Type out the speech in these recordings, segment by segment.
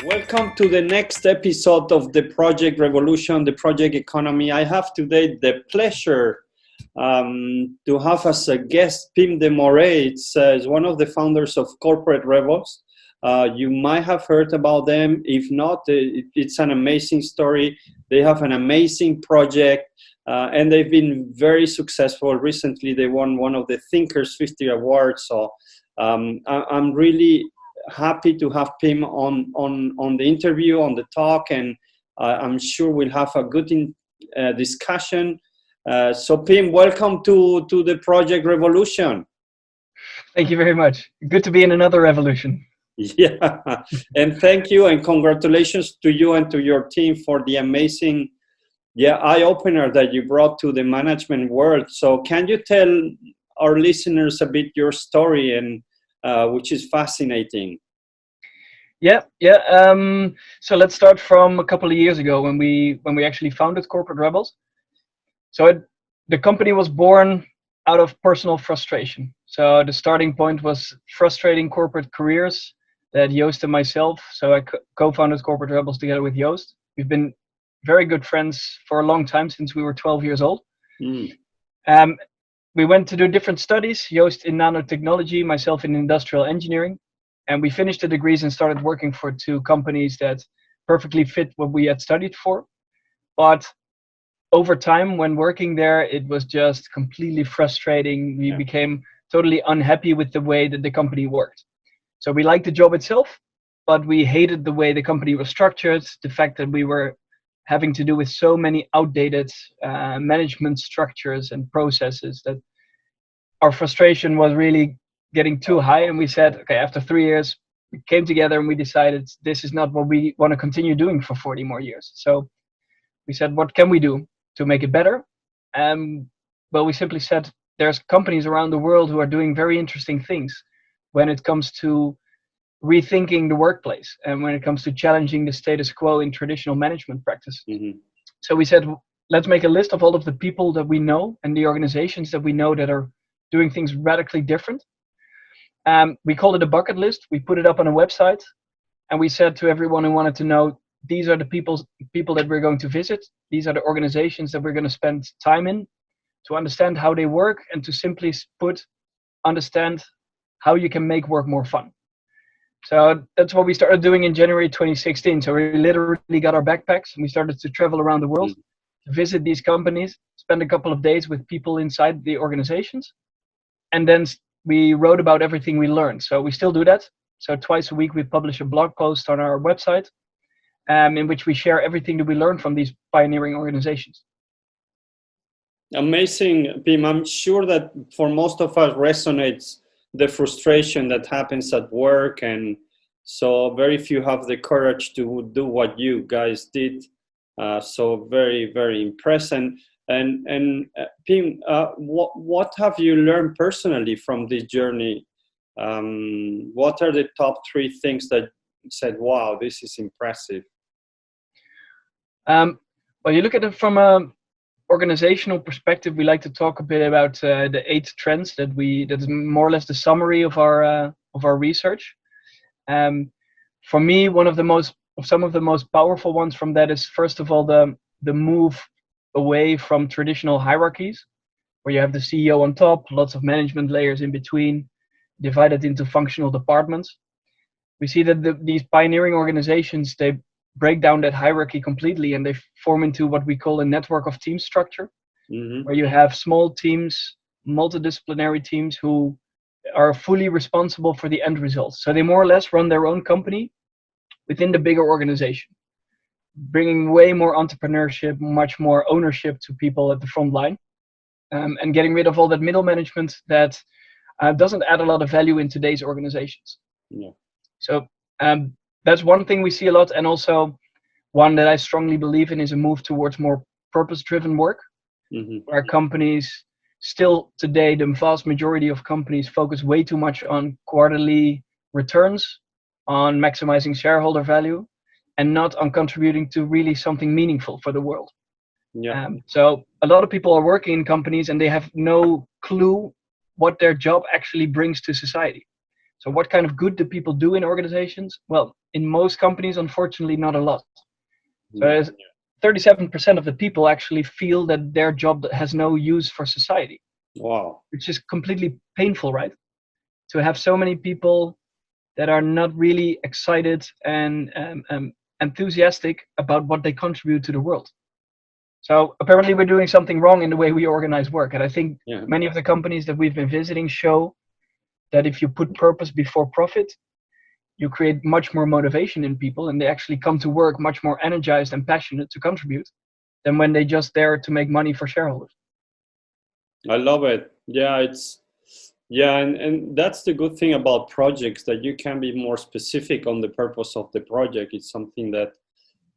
Welcome to the next episode of the Project Revolution, the Project Economy. I have today the pleasure to have as a guest Pim de Morree. It's one of the founders of Corporate Rebels. You might have heard about them. If not, it's an amazing story. They have an amazing project and they've been very successful. Recently, they won one of the Thinkers50 awards. So I'm really happy to have Pim on the interview, on the talk, and I'm sure we'll have a good discussion. So Pim, welcome to the Project Revolution. Thank you very much. Good to be in another revolution. Yeah, and thank you and congratulations to you and to your team for the amazing eye-opener that you brought to the management world. So can you tell our listeners a bit your story, and which is fascinating? So let's start from a couple of years ago when we actually founded Corporate Rebels. So the company was born out of personal frustration. So the starting point was frustrating corporate careers that Joost and myself. So I co-founded Corporate Rebels together with Joost. We've been very good friends for a long time, since we were 12 years old. We went to do different studies, Joost in nanotechnology, myself in industrial engineering. And we finished the degrees and started working for two companies that perfectly fit what we had studied for. But over time, when working there, it was just completely frustrating. We became totally unhappy with the way that the company worked. So we liked the job itself, but we hated the way the company was structured, the fact that we were having to do with so many outdated management structures and processes, that our frustration was really getting too high. And we said, okay, after 3 years, we came together and we decided this is not what we want to continue doing for 40 more years. So we said, what can we do to make it better? Well, we simply said, there's companies around the world who are doing very interesting things when it comes to rethinking the workplace and when it comes to challenging the status quo in traditional management practice. So we said, let's make a list of all of the people that we know and the organizations that we know that are doing things radically different. We called it a bucket list. We put it up on a website, and we said to everyone who wanted to know, these are the people that we're going to visit. These are the organizations that we're going to spend time in to understand how they work, and to simply understand how you can make work more fun. So that's what we started doing in January 2016. So we literally got our backpacks and we started to travel around the world to visit these companies, spend a couple of days with people inside the organizations, and then we wrote about everything we learned. So we still do that. So twice a week we publish a blog post on our website in which we share everything that we learned from these pioneering organizations. Amazing, Pim. I'm sure that for most of us resonates the frustration that happens at work, and so very few have the courage to do what you guys did. So very, very impressive. And Pim, what have you learned personally from this journey? What are the top 3 things that said, wow, this is impressive? Well, you look at it from a organizational perspective. We like to talk a bit about the 8 trends that is more or less the summary of our research. For me, some of the most powerful ones from that is, first of all, the move away from traditional hierarchies, where you have the CEO on top, lots of management layers in between, divided into functional departments. We see that these pioneering organizations, they break down that hierarchy completely, and they form into what we call a network of team structure, where you have small teams, multidisciplinary teams who are fully responsible for the end results. So they more or less run their own company within the bigger organization, bringing way more entrepreneurship, much more ownership to people at the front line, and getting rid of all that middle management that doesn't add a lot of value in today's organizations. So that's one thing we see a lot, and also one that I strongly believe in is a move towards more purpose-driven work, where companies still today, the vast majority of companies focus way too much on quarterly returns, on maximizing shareholder value, and not on contributing to really something meaningful for the world. So a lot of people are working in companies and they have no clue what their job actually brings to society. So what kind of good do people do in organizations? Well, in most companies, unfortunately, not a lot. So 37% of the people actually feel that their job has no use for society. Wow. Which is completely painful, right? To have so many people that are not really excited and enthusiastic about what they contribute to the world. So apparently we're doing something wrong in the way we organize work. And I think many of the companies that we've been visiting show that if you put purpose before profit, you create much more motivation in people, and they actually come to work much more energized and passionate to contribute than when they just there to make money for shareholders. I love it. And that's the good thing about projects, that you can be more specific on the purpose of the project. It's something that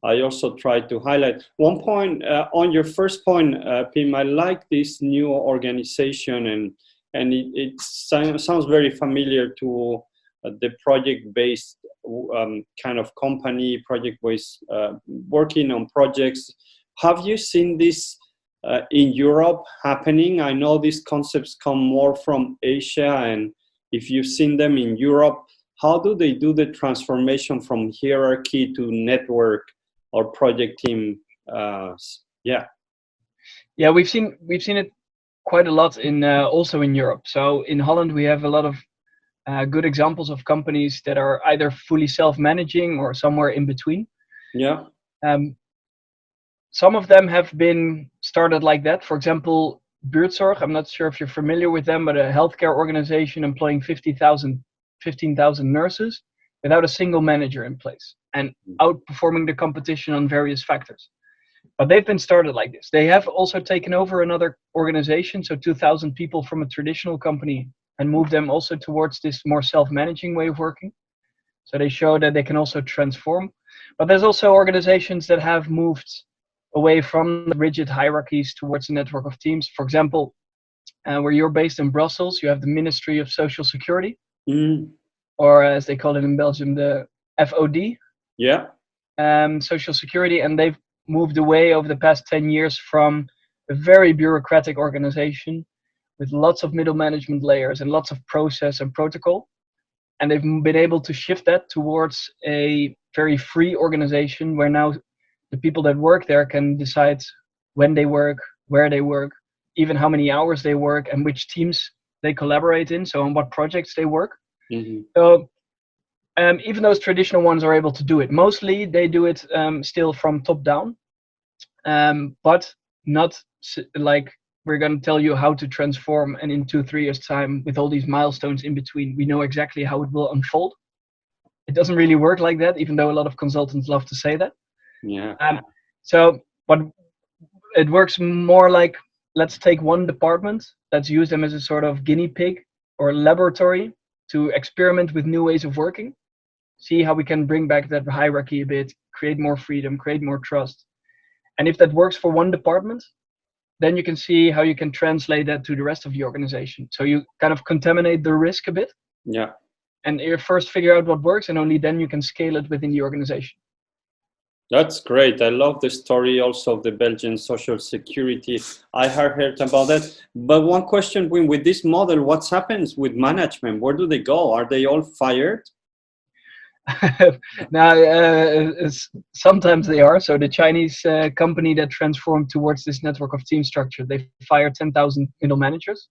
I also try to highlight. One point on your first point, Pim, I like this new organization, and it sounds very familiar to the project-based kind of company, project-based working on projects. Have you seen this in Europe happening? I know these concepts come more from Asia, and if you've seen them in Europe, how do they do the transformation from hierarchy to network or project team? We've seen it quite a lot in also in Europe. So in Holland we have a lot of good examples of companies that are either fully self-managing or somewhere in between. Some of them have been started like that. For example, Buurtzorg, I'm not sure if you're familiar with them, but a healthcare organization employing 15,000 nurses without a single manager in place and outperforming the competition on various factors. But they've been started like this. They have also taken over another organization, so 2,000 people from a traditional company, and moved them also towards this more self-managing way of working. So they show that they can also transform. But there's also organizations that have moved away from the rigid hierarchies towards a network of teams. For example, where you're based in Brussels, you have the Ministry of Social Security, or as they call it in Belgium, the FOD, Social Security, and they've moved away over the past 10 years from a very bureaucratic organization with lots of middle management layers and lots of process and protocol. And they've been able to shift that towards a very free organization where now the people that work there can decide when they work, where they work, even how many hours they work and which teams they collaborate in, so on what projects they work. So even those traditional ones are able to do it. Mostly they do it still from top down, but not like we're going to tell you how to transform, and in 2-3 years time with all these milestones in between, we know exactly how it will unfold. It doesn't really work like that, even though a lot of consultants love to say that. But it works more like, let's take one department, let's use them as a sort of guinea pig or laboratory to experiment with new ways of working, see how we can bring back that hierarchy a bit, create more freedom, create more trust. And if that works for one department, then you can see how you can translate that to the rest of the organization. So you kind of contaminate the risk a bit. And you first figure out what works, and only then you can scale it within the organization. That's great. I love the story also of the Belgian Social Security. I heard about that. But one question, with this model, what happens with management? Where do they go? Are they all fired? Now, sometimes they are. So the Chinese company that transformed towards this network of team structure, they fired 10,000 middle managers.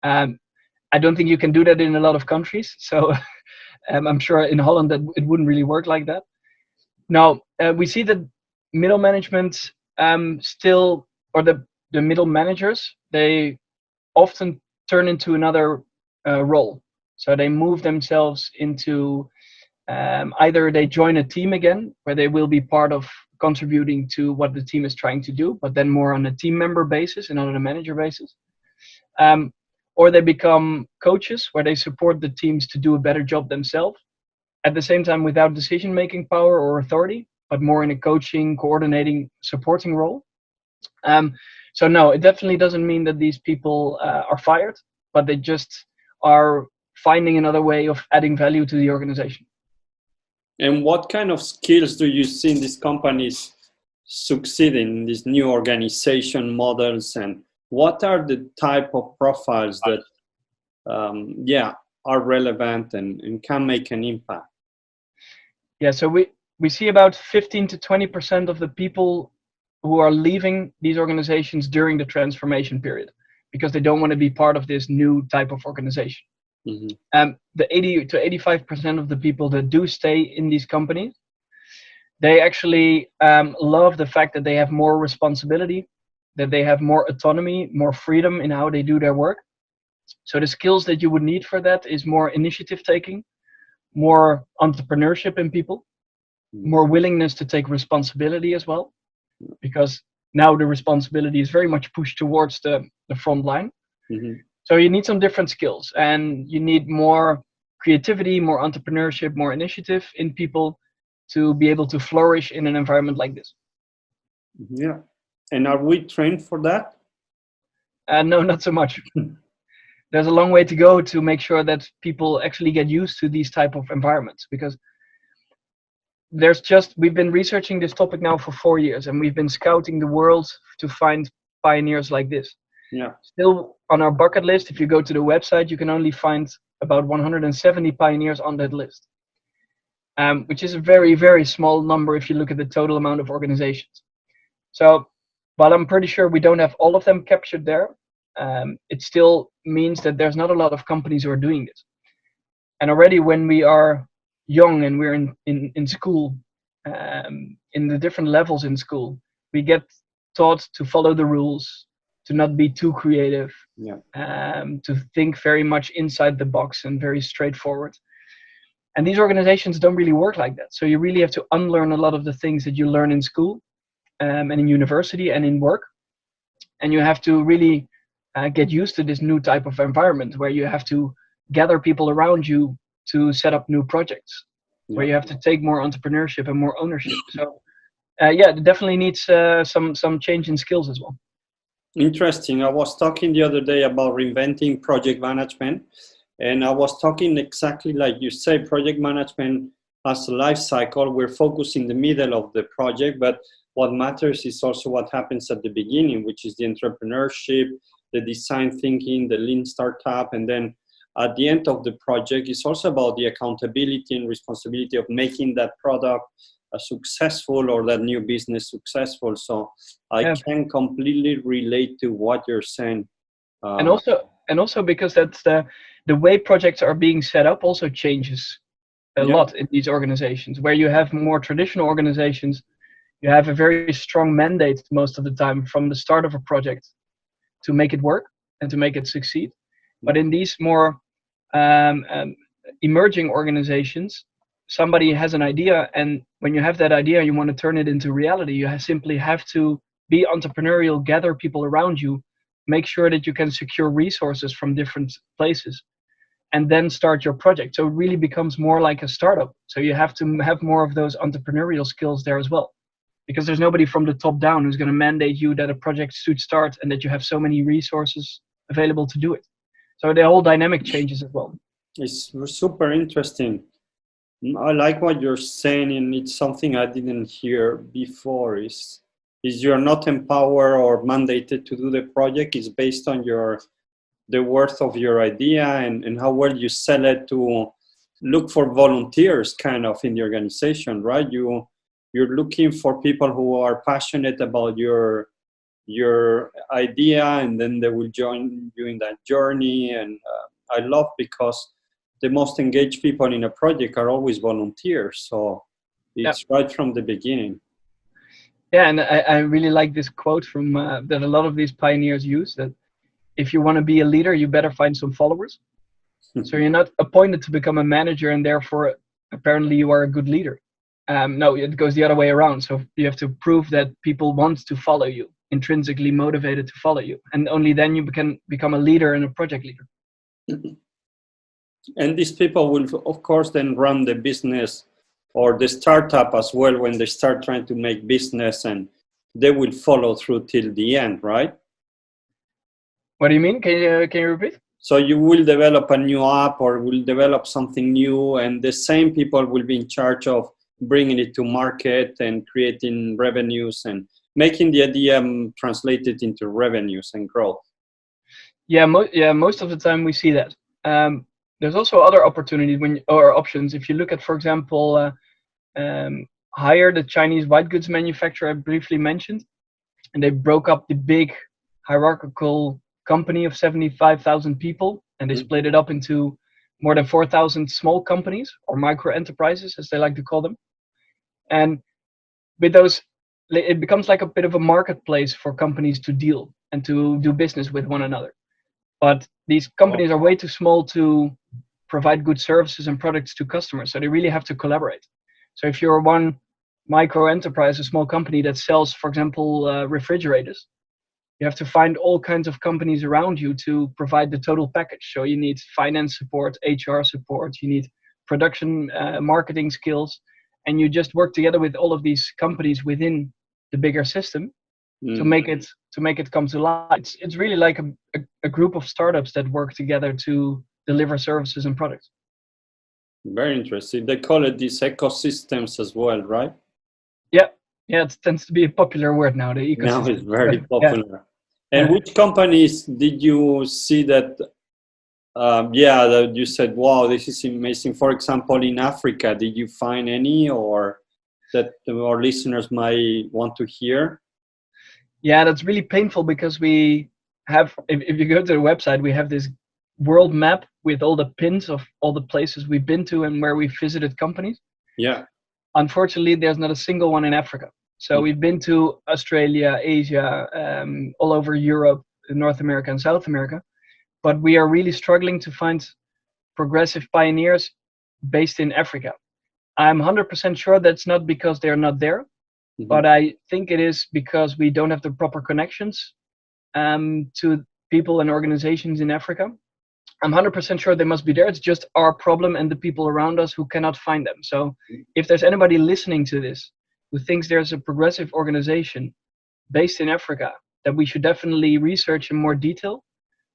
I don't think you can do that in a lot of countries. So I'm sure in Holland that it wouldn't really work like that. Now, we see that middle management still, or the middle managers, they often turn into another role. So they move themselves into either they join a team again, where they will be part of contributing to what the team is trying to do, but then more on a team member basis and not on a manager basis. Or they become coaches, where they support the teams to do a better job themselves, at the same time without decision-making power or authority, but more in a coaching, coordinating, supporting role. So no, it definitely doesn't mean that these people are fired, but they just are finding another way of adding value to the organization. And what kind of skills do you see in these companies succeeding in these new organization models, and what are the type of profiles that are relevant and can make an impact? Yeah, so we see about 15 to 20% of the people who are leaving these organizations during the transformation period because they don't want to be part of this new type of organization. Mm-hmm. The 80 to 85% of the people that do stay in these companies, they actually love the fact that they have more responsibility, that they have more autonomy, more freedom in how they do their work. So the skills that you would need for that is more initiative taking, more entrepreneurship in people, more willingness to take responsibility as well, because now the responsibility is very much pushed towards the front line. Mm-hmm. So you need some different skills, and you need more creativity, more entrepreneurship, more initiative in people to be able to flourish in an environment like this. Yeah. And are we trained for that? No, not so much. There's a long way to go to make sure that people actually get used to these type of environments, because we've been researching this topic now for 4 years, and we've been scouting the world to find pioneers like this. Yeah. Still on our bucket list, if you go to the website, you can only find about 170 pioneers on that list, which is a very, very small number if you look at the total amount of organizations. So while I'm pretty sure we don't have all of them captured there, it still means that there's not a lot of companies who are doing this. And already when we are young and we're in school, in the different levels in school, we get taught to follow the rules, to not be too creative, to think very much inside the box and very straightforward. And these organizations don't really work like that. So you really have to unlearn a lot of the things that you learn in school and in university and in work. And you have to really get used to this new type of environment where you have to gather people around you to set up new projects, where you have to take more entrepreneurship and more ownership. So it definitely needs some change in skills as well. Interesting. I was talking the other day about reinventing project management, and I was talking exactly like you say, project management has a life cycle. We're focused in the middle of the project, but what matters is also what happens at the beginning, which is the entrepreneurship, the design thinking, the lean startup, and then at the end of the project, it's also about the accountability and responsibility of making that product successful or that new business successful. So I can completely relate to what you're saying. And also because that's the way projects are being set up also changes a lot in these organizations. Where you have more traditional organizations, you have a very strong mandate most of the time from the start of a project to make it work and to make it succeed. But in these more emerging organizations, somebody has an idea, and when you have that idea, you want to turn it into reality. You simply have to be entrepreneurial, gather people around you, make sure that you can secure resources from different places, and then start your project. So it really becomes more like a startup. So you have to have more of those entrepreneurial skills there as well, because there's nobody from the top down who's going to mandate you that a project should start and that you have so many resources available to do it. So the whole dynamic changes as well. It's super interesting. I like what you're saying, and it's something I didn't hear before. Is you're not empowered or mandated to do the project. It's based on the worth of your idea and how well you sell it, to look for volunteers kind of in the organization, right? You're looking for people who are passionate about your idea, and then they will join you in that journey. And I love, because the most engaged people in a project are always volunteers. So it's right from the beginning. Yeah, and I really like this quote from that a lot of these pioneers use, that if you want to be a leader, you better find some followers. So you're not appointed to become a manager and therefore apparently you are a good leader. No, it goes the other way around. So you have to prove that people want to follow you, intrinsically motivated to follow you. And only then you can become a leader and a project leader. And these people will, of course, then run the business or the startup as well when they start trying to make business, and they will follow through till the end, right? What do you mean? Can you repeat? So you will develop a new app or will develop something new, and the same people will be in charge of bringing it to market and creating revenues and making the idea translated into revenues and growth. Yeah, most of the time we see that. There's also other opportunities or options. If you look at, for example, Hire, the Chinese white goods manufacturer I briefly mentioned, and they broke up the big hierarchical company of 75,000 people, and they split it up into more than 4,000 small companies, or micro enterprises as they like to call them. And with those, it becomes like a bit of a marketplace for companies to deal and to do business with one another. But these companies are way too small to provide good services and products to customers, so they really have to collaborate. So if you're one micro enterprise, a small company that sells, for example, refrigerators, you have to find all kinds of companies around you to provide the total package. So you need finance support, HR support, you need production, marketing skills, and you just work together with all of these companies within the bigger system to make it come to life. It's really like a group of startups that work together to deliver services and products. Very interesting. They call it these ecosystems as well, right? Yeah, it tends to be a popular word now. The ecosystem. Now it's very popular. And which companies did you see that? That you said, "Wow, this is amazing." For example, in Africa, did you find any, or that our listeners might want to hear? Yeah, that's really painful because we have. If you go to the website, we have this world map with all the pins of all the places we've been to and where we visited companies. Yeah. Unfortunately, there's not a single one in Africa. So we've been to Australia, Asia, all over Europe, North America, and South America. But we are really struggling to find progressive pioneers based in Africa. I'm 100% sure that's not because they're not there, but I think it is because we don't have the proper connections to people and organizations in Africa. I'm 100% sure they must be there. It's just our problem and the people around us who cannot find them. So if there's anybody listening to this who thinks there's a progressive organization based in Africa that we should definitely research in more detail,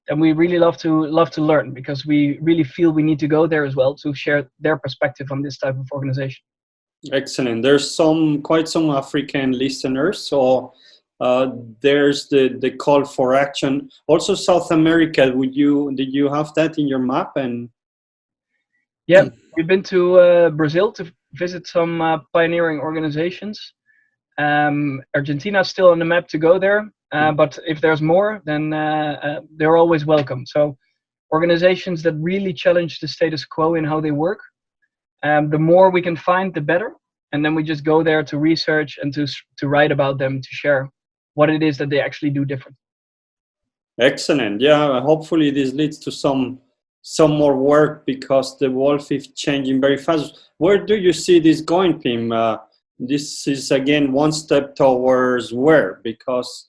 then we really love to learn, because we really feel we need to go there as well to share their perspective on this type of organization. Excellent. There's quite some African listeners, so there's the call for action. Also, South America. Did you have that in your map? And yeah, we've been to Brazil to visit some pioneering organizations. Argentina is still on the map to go there, but if there's more, then they're always welcome. So organizations that really challenge the status quo in how they work, the more we can find, the better. And then we just go there to research and to write about them, to share what it is that they actually do different. Excellent. Yeah, hopefully this leads to some more work, because the world is changing very fast. Where do you see this going, Pim? This is again one step towards where, because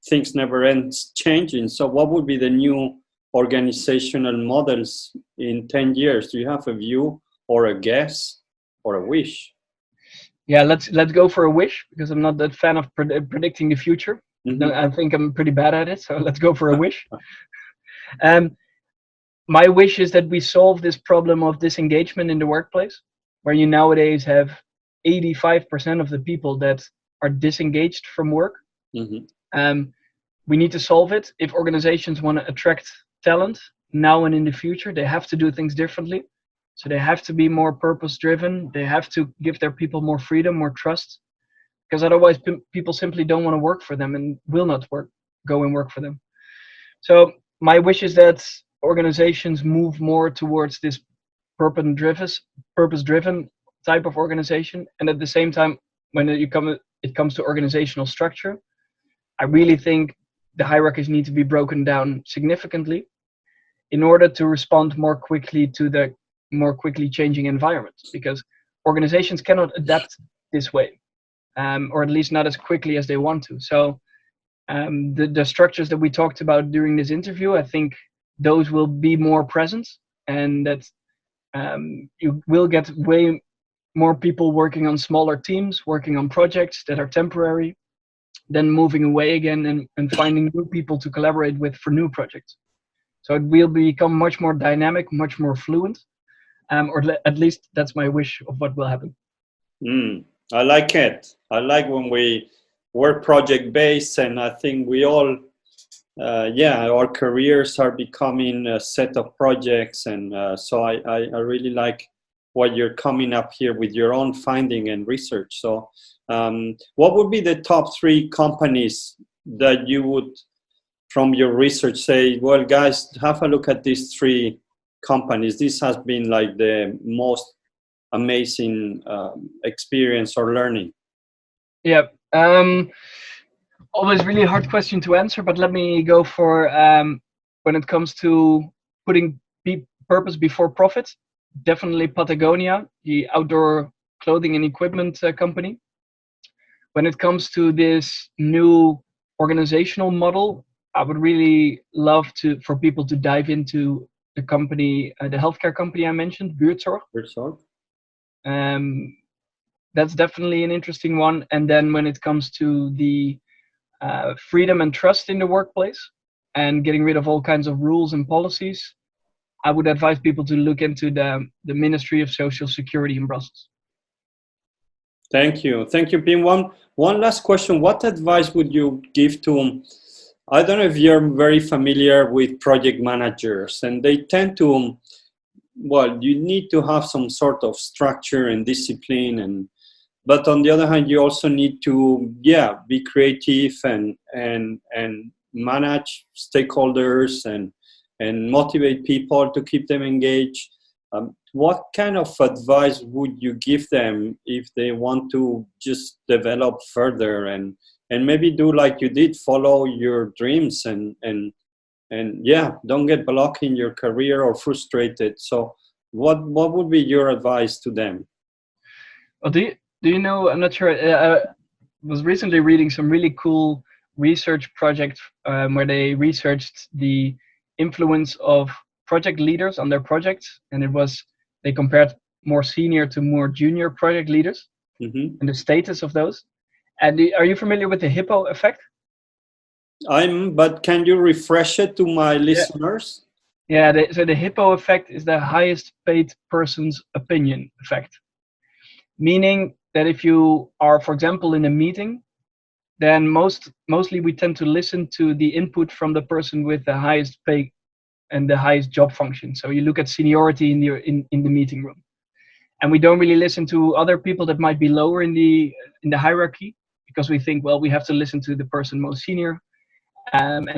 things never end changing. So what would be the new organizational models in 10 years? Do you have a view or a guess or a wish? Yeah, let's go for a wish, because I'm not that fan of predicting the future. I think I'm pretty bad at it, so let's go for a wish. My wish is that we solve this problem of disengagement in the workplace, where you nowadays have 85% of the people that are disengaged from work. We need to solve it. If organizations want to attract talent now and in the future, they have to do things differently. So they have to be more purpose-driven. They have to give their people more freedom, more trust, because otherwise people simply don't want to work for them and will not go and work for them. So my wish is that organizations move more towards this purpose-driven type of organization. And at the same time, when it comes to organizational structure, I really think the hierarchies need to be broken down significantly in order to respond more quickly to the more quickly changing environments, because organizations cannot adapt this way, or at least not as quickly as they want to. So the structures that we talked about during this interview, I think those will be more present, and that you will get way more people working on smaller teams, working on projects that are temporary, then moving away again and finding new people to collaborate with for new projects. So it will become much more dynamic, much more fluent. Or at least that's my wish of what will happen. I like it. I like when we work project-based, and I think we all yeah, our careers are becoming a set of projects, and so I really like what you're coming up here with your own finding and research. So, what would be the top 3 companies that you would, from your research, say, well, guys, have a look at these 3 companies. This has been like the most amazing experience or learning. Yeah. Always really hard question to answer, but let me go for when it comes to putting purpose before profit. Definitely Patagonia, the outdoor clothing and equipment company. When it comes to this new organizational model, I would really love for people to dive into the company, the healthcare company I mentioned, Buurtzorg. That's definitely an interesting one. And then when it comes to the freedom and trust in the workplace and getting rid of all kinds of rules and policies, I would advise people to look into the Ministry of Social Security in Brussels. Thank you, Pim. One last question: what advice would you give to? I don't know if you're very familiar with project managers, and they tend to, well, you need to have some sort of structure and discipline, but on the other hand, you also need to, be creative and manage stakeholders and motivate people to keep them engaged. What kind of advice would you give them if they want to just develop further and maybe do like you did, follow your dreams and don't get blocked in your career or frustrated? So what would be your advice to them? Well, do you know, I'm not sure, I was recently reading some really cool research project where they researched the influence of project leaders on their projects, and they compared more senior to more junior project leaders and the status of those. And are you familiar with the Hippo Effect? But can you refresh it to my listeners? Yeah, so the Hippo Effect is the highest paid person's opinion effect. Meaning that if you are, for example, in a meeting, then mostly we tend to listen to the input from the person with the highest pay and the highest job function. So you look at seniority in the meeting room, and we don't really listen to other people that might be lower in the hierarchy, because we think, well, we have to listen to the person most senior, and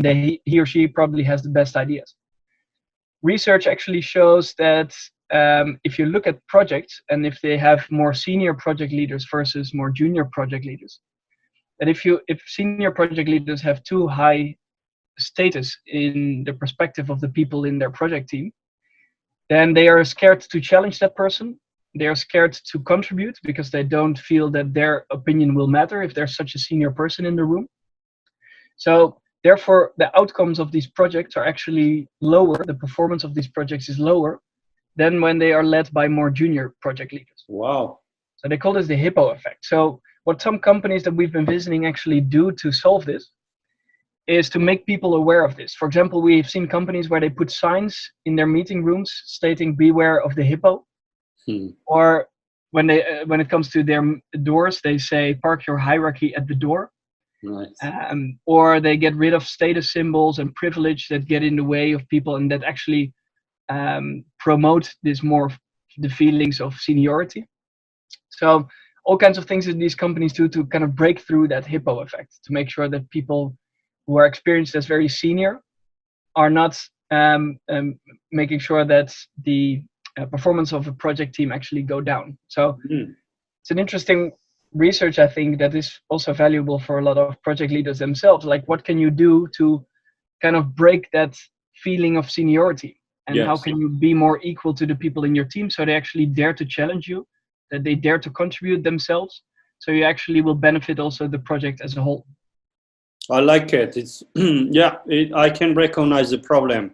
he or she probably has the best ideas. Research actually shows that if you look at projects, and if they have more senior project leaders versus more junior project leaders, that if senior project leaders have too high status in the perspective of the people in their project team, then they are scared to challenge that person. They are scared to contribute because they don't feel that their opinion will matter if there's such a senior person in the room. So therefore, the outcomes of these projects are actually lower. The performance of these projects is lower than when they are led by more junior project leaders. Wow. So they call this the Hippo Effect. So what some companies that we've been visiting actually do to solve this is to make people aware of this. For example, we've seen companies where they put signs in their meeting rooms stating "Beware of the hippo," or when it comes to their doors, they say "Park your hierarchy at the door." Nice. Or they get rid of status symbols and privilege that get in the way of people, and that actually promote this more the feelings of seniority. So all kinds of things that these companies do to kind of break through that Hippo effect, to make sure that people who are experienced as very senior are not making sure that the performance of a project team actually go down. So it's an interesting research, I think, that is also valuable for a lot of project leaders themselves. Like, what can you do to kind of break that feeling of seniority? And how can you be more equal to the people in your team so they actually dare to challenge you, that they dare to contribute themselves, so you actually will benefit also the project as a whole. I like it. It's I can recognize the problem,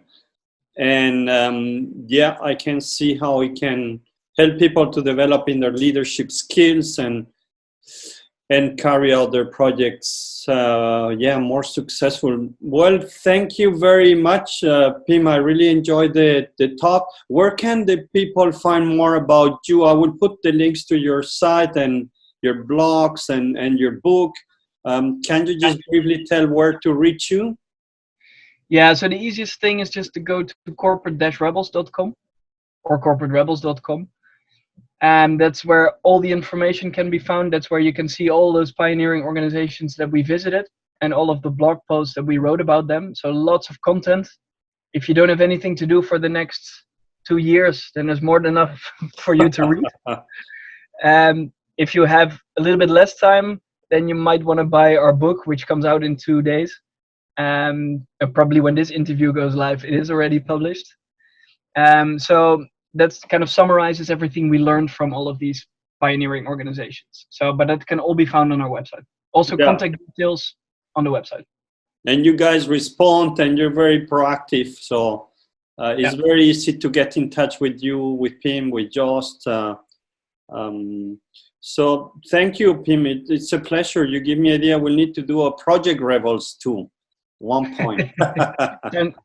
and I can see how it can help people to develop in their leadership skills and carry out their projects more successful. Well, thank you very much, Pim. I really enjoyed the talk. Where can the people find more about you? I will put the links to your site and your blogs and your book. Can you just briefly tell where to reach you? Yeah, so the easiest thing is just to go to corporate-rebels.com or corporate-rebels.com. And that's where all the information can be found. That's where you can see all those pioneering organizations that we visited and all of the blog posts that we wrote about them. So lots of content. If you don't have anything to do for the next 2 years, then there's more than enough for you to read. If you have a little bit less time, then you might want to buy our book, which comes out in 2 days. Probably when this interview goes live, it is already published. So that's kind of summarizes everything we learned from all of these pioneering organizations. But that can all be found on our website. Also, contact details on the website. And you guys respond, and you're very proactive. So it's very easy to get in touch with you, with Pim, with Joost. So thank you, Pim. It's a pleasure. You give me an idea. We'll need to do a Project Rebels too. One point.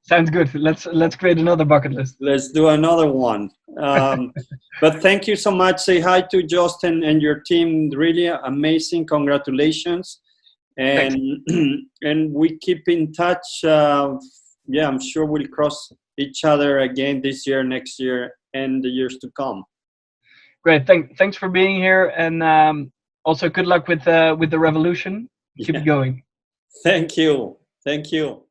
Sounds good. Let's create another bucket list. Let's do another one. But thank you so much. Say hi to Joost and your team. Really amazing. Congratulations. And and we keep in touch. I'm sure we'll cross each other again this year, next year, and the years to come. Great. Thanks for being here, and also good luck with the revolution. Keep it going. Thank you. Thank you.